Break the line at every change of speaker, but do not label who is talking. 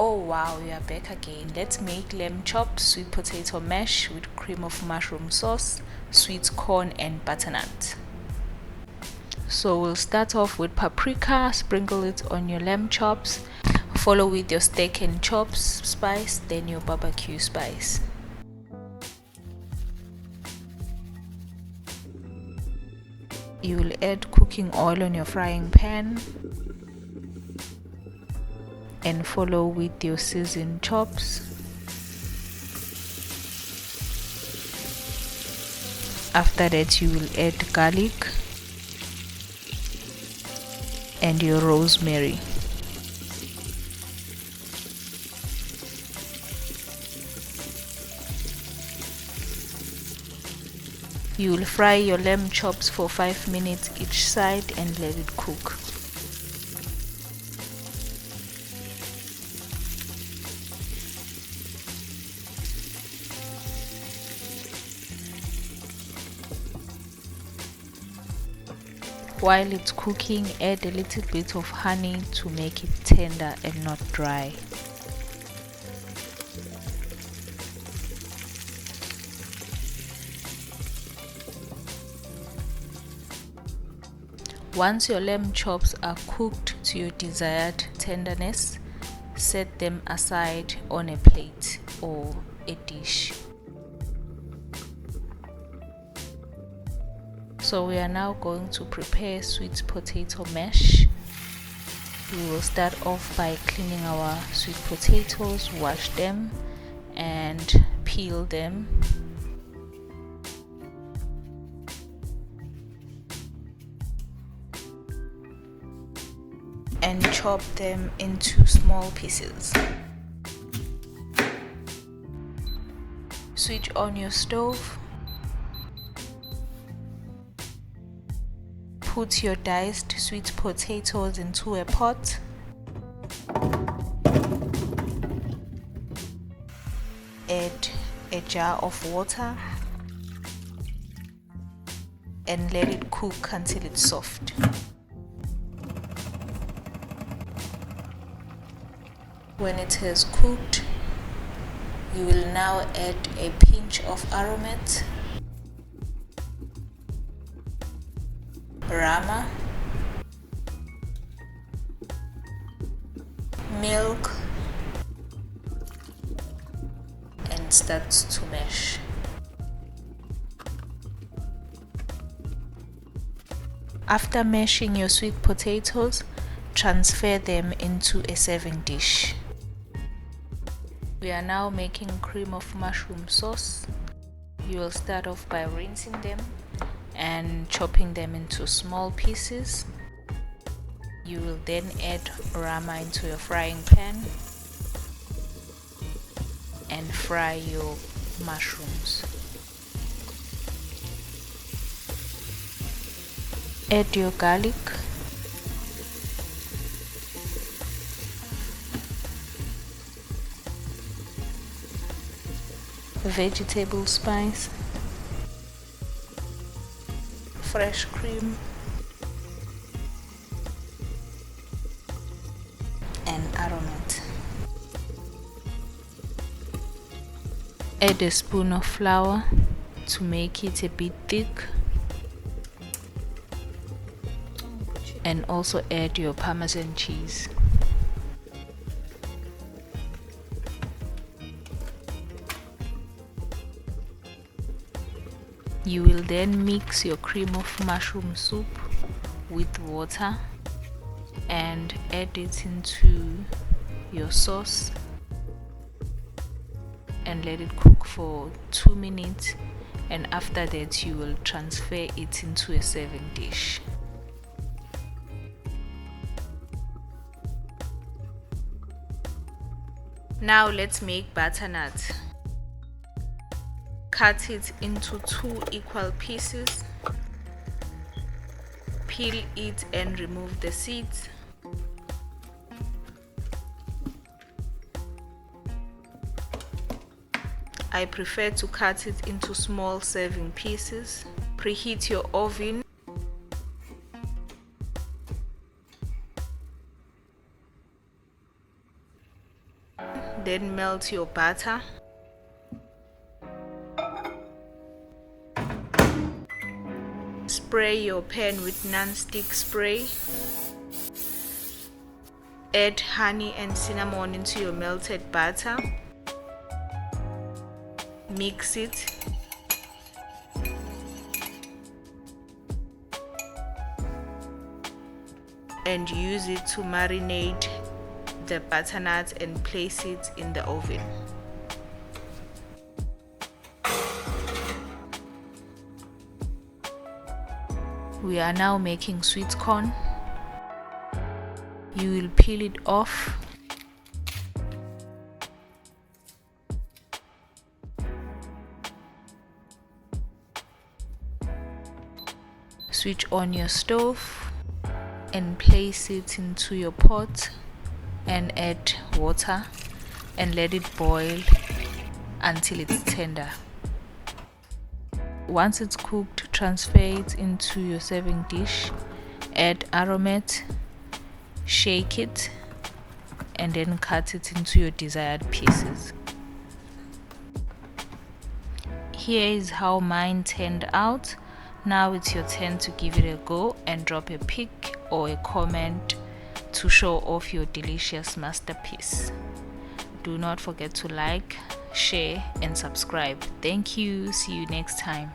Oh wow, we are back again. Let's make lamb chops, sweet potato mash with cream of mushroom sauce, sweet corn and butternut. So we'll start off with paprika, sprinkle it on your lamb chops, follow with your steak and chops spice, then your barbecue spice. You will add cooking oil on your frying pan and follow with your seasoned chops. After that, you will add garlic and your rosemary. You will fry your lamb chops for 5 minutes each side and let it cook. While it's cooking, add a little bit of honey to make it tender and not dry. Once your lamb chops are cooked to your desired tenderness, set them aside on a plate or a dish. So we are now going to prepare sweet potato mash. We will start off by cleaning our sweet potatoes, wash them and peel them. And chop them into small pieces. Switch on your stove. Put your diced sweet potatoes into a pot. Add a jar of water and let it cook until it's soft. When it has cooked, you will now add a pinch of aromat, rama, milk, and start to mash. After mashing your sweet potatoes, transfer them into a serving dish. We are now making cream of mushroom sauce. You will start off by rinsing them and chopping them into small pieces. You will then add rama into your frying pan and fry your mushrooms. Add your garlic, vegetable spice, fresh cream, and aromat. Add a spoon of flour to make it a bit thick, and also add your Parmesan cheese. You will then mix your cream of mushroom soup with water and add it into your sauce and let it cook for 2 minutes, and after that you will transfer it into a serving dish. Now let's make butternut. Cut it into 2 equal pieces. Peel it and remove the seeds. I prefer to cut it into small serving pieces. Preheat your oven. Then melt your butter. Spray your pan with non-stick spray. Add honey and cinnamon into your melted butter. Mix it. And use it to marinate the butternut and place it in the oven. We are now making sweet corn. You will peel it off. Switch on your stove and place it into your pot and add water and let it boil until it's tender. Once it's cooked, transfer it into your serving dish, add aromat, shake it, and then cut it into your desired pieces. Here is how mine turned out. Now it's your turn to give it a go and drop a pic or a comment to show off your delicious masterpiece. Do not forget to like, share, and subscribe. Thank you. See you next time.